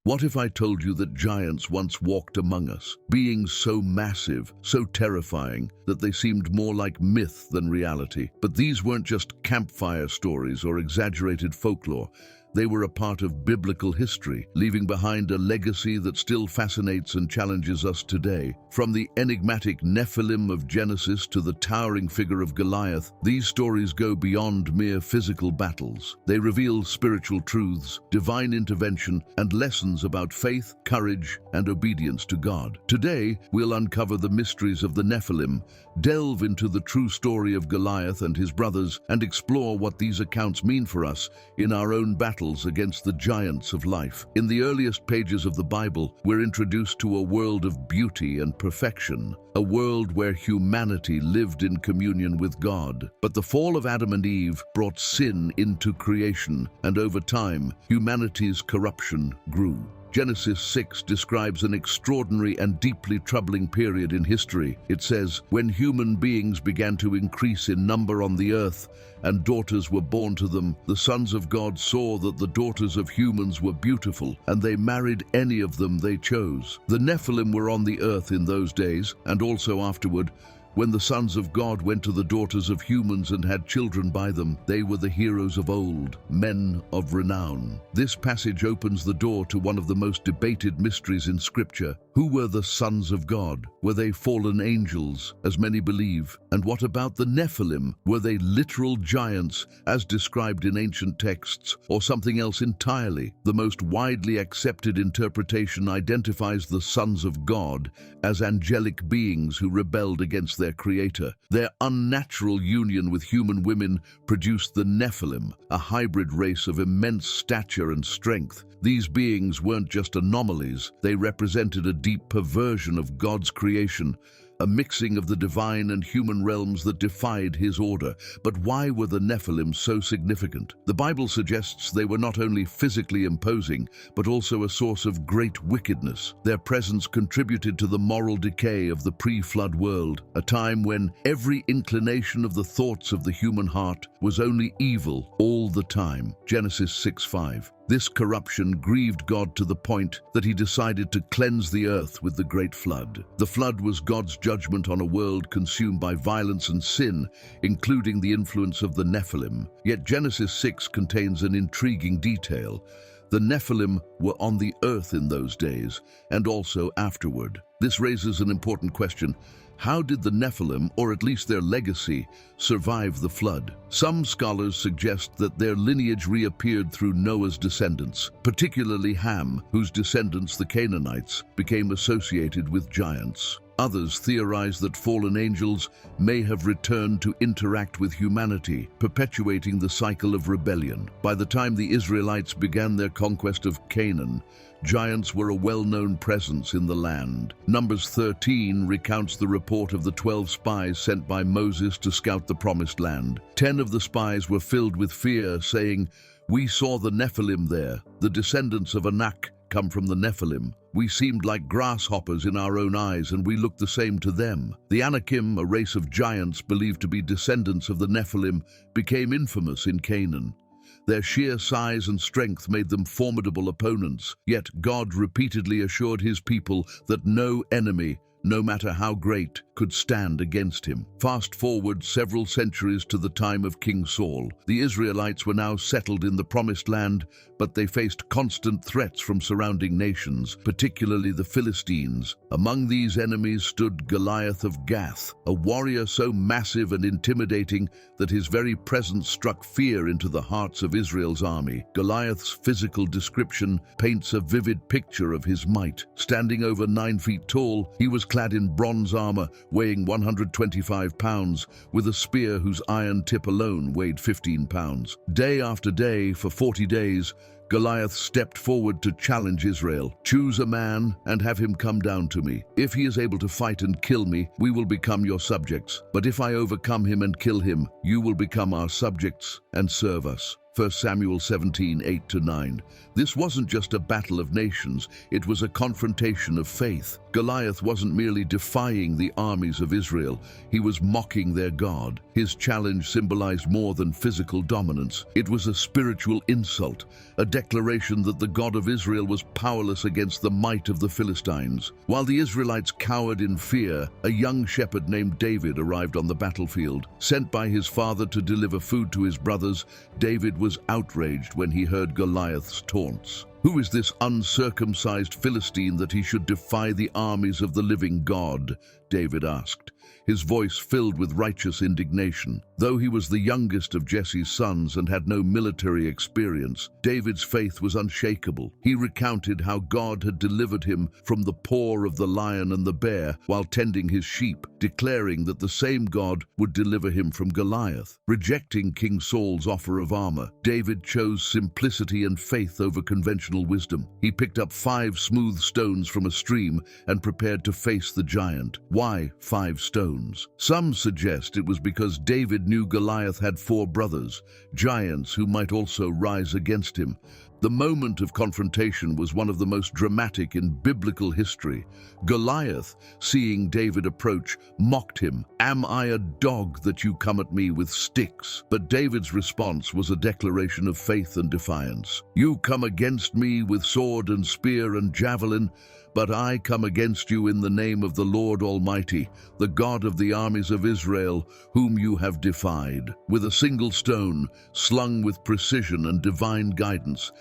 What if I told you that giants once walked among us, beings so massive, so terrifying, that they seemed more like myth than reality? But these weren't just campfire stories or exaggerated folklore. They were a part of biblical history, leaving behind a legacy that still fascinates and challenges us today. From the enigmatic Nephilim of Genesis to the towering figure of Goliath, these stories go beyond mere physical battles. They reveal spiritual truths, divine intervention, and lessons about faith, courage, and obedience to God. Today, we'll uncover the mysteries of the Nephilim, delve into the true story of Goliath and his brothers, and explore what these accounts mean for us in our own battles against the giants of life. In the earliest pages of the Bible, we're introduced to a world of beauty and perfection, a world where humanity lived in communion with God. But the fall of Adam and Eve brought sin into creation, and over time, humanity's corruption grew. Genesis 6 describes an extraordinary and deeply troubling period in history. It says, "When human beings began to increase in number on the earth, and daughters were born to them, the sons of God saw that the daughters of humans were beautiful, and they married any of them they chose." The Nephilim were on the earth in those days, and also afterward. When the sons of God went to the daughters of humans and had children by them, they were the heroes of old, men of renown. This passage opens the door to one of the most debated mysteries in Scripture. Who were the sons of God? Were they fallen angels, as many believe? And what about the Nephilim? Were they literal giants, as described in ancient texts, or something else entirely? The most widely accepted interpretation identifies the sons of God as angelic beings who rebelled against their creator. Their unnatural union with human women produced the Nephilim, a hybrid race of immense stature and strength. These beings weren't just anomalies, they represented a deep perversion of God's creation, a mixing of the divine and human realms that defied his order. But why were the Nephilim so significant? The Bible suggests they were not only physically imposing, but also a source of great wickedness. Their presence contributed to the moral decay of the pre-flood world, a time when every inclination of the thoughts of the human heart was only evil all the time. Genesis 6:5. This corruption grieved God to the point that he decided to cleanse the earth with the great flood. The flood was God's judgment on a world consumed by violence and sin, including the influence of the Nephilim. Yet Genesis 6 contains an intriguing detail. The Nephilim were on the earth in those days, and also afterward. This raises an important question. How did the Nephilim, or at least their legacy, survive the flood? Some scholars suggest that their lineage reappeared through Noah's descendants, particularly Ham, whose descendants, the Canaanites, became associated with giants. Others theorize that fallen angels may have returned to interact with humanity, perpetuating the cycle of rebellion. By the time the Israelites began their conquest of Canaan, giants were a well-known presence in the land. Numbers 13 recounts the report of the 12 spies sent by Moses to scout the Promised Land. 10 of the spies were filled with fear, saying, "We saw the Nephilim there, the descendants of Anak come from the Nephilim. We seemed like grasshoppers in our own eyes, and we looked the same to them." The Anakim, a race of giants believed to be descendants of the Nephilim, became infamous in Canaan. Their sheer size and strength made them formidable opponents, yet God repeatedly assured his people that no enemy, no matter how great, could stand against him. Fast forward several centuries to the time of King Saul. The Israelites were now settled in the Promised Land, but they faced constant threats from surrounding nations, particularly the Philistines. Among these enemies stood Goliath of Gath, a warrior so massive and intimidating that his very presence struck fear into the hearts of Israel's army. Goliath's physical description paints a vivid picture of his might. Standing over 9 feet tall, he was clad in bronze armor, weighing 125 pounds, with a spear whose iron tip alone weighed 15 pounds. Day after day, for 40 days, Goliath stepped forward to challenge Israel. "Choose a man and have him come down to me. If he is able to fight and kill me, we will become your subjects. But if I overcome him and kill him, you will become our subjects and serve us." 1 Samuel 17, 8-9. This wasn't just a battle of nations, it was a confrontation of faith. Goliath wasn't merely defying the armies of Israel, he was mocking their God. His challenge symbolized more than physical dominance. It was a spiritual insult, a declaration that the God of Israel was powerless against the might of the Philistines. While the Israelites cowered in fear, a young shepherd named David arrived on the battlefield. Sent by his father to deliver food to his brothers, David was outraged when he heard Goliath's taunts. Who is this uncircumcised Philistine that he should defy the armies of the living God? David asked, his voice filled with righteous indignation. Though he was the youngest of Jesse's sons and had no military experience, David's faith was unshakable. He recounted how God had delivered him from the paw of the lion and the bear while tending his sheep, declaring that the same God would deliver him from Goliath. Rejecting King Saul's offer of armor, David chose simplicity and faith over conventional wisdom. He picked up 5 smooth stones from a stream and prepared to face the giant. Why 5 stones? Some suggest it was because David knew Goliath had 4 brothers, giants who might also rise against him. The moment of confrontation was one of the most dramatic in biblical history. Goliath, seeing David approach, mocked him. "Am I a dog that you come at me with sticks?" But David's response was a declaration of faith and defiance. "You come against me with sword and spear and javelin, but I come against you in the name of the Lord Almighty, the God of the armies of Israel, whom you have defied." With a single stone, slung with precision and divine guidance,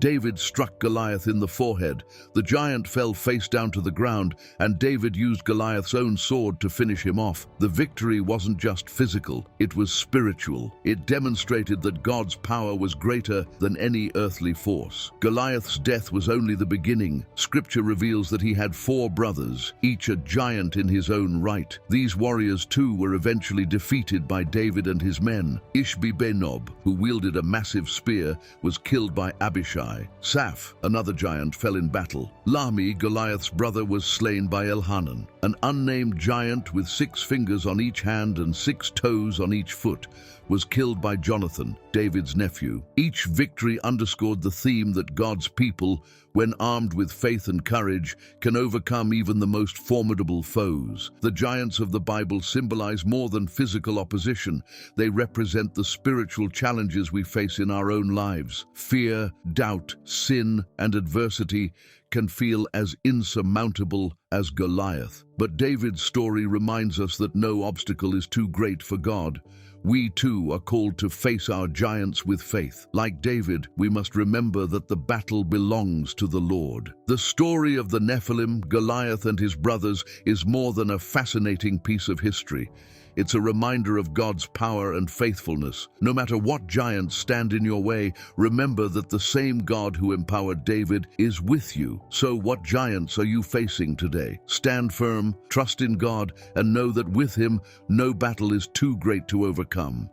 David struck Goliath in the forehead. The giant fell face down to the ground, and David used Goliath's own sword to finish him off. The victory wasn't just physical, it was spiritual. It demonstrated that God's power was greater than any earthly force. Goliath's death was only the beginning. Scripture reveals that he had 4 brothers, each a giant in his own right. These warriors too were eventually defeated by David and his men. Ishbi-Benob, who wielded a massive spear, was killed by Abishai. Saph, another giant, fell in battle. Lahmi, Goliath's brother, was slain by Elhanan. An unnamed giant with 6 fingers on each hand and 6 toes on each foot was killed by Jonathan, David's nephew. Each victory underscored the theme that God's people, when armed with faith and courage, can overcome even the most formidable foes. The giants of the Bible symbolize more than physical opposition. They represent the spiritual challenges we face in our own lives. Fear, doubt, sin, and adversity can feel as insurmountable as Goliath. But David's story reminds us that no obstacle is too great for God. We too are called to face our giants with faith. Like David, we must remember that the battle belongs to the Lord. The story of the Nephilim, Goliath and his brothers, is more than a fascinating piece of history. It's a reminder of God's power and faithfulness. No matter what giants stand in your way, remember that the same God who empowered David is with you. So what giants are you facing today? Stand firm, trust in God, and know that with him, no battle is too great to overcome.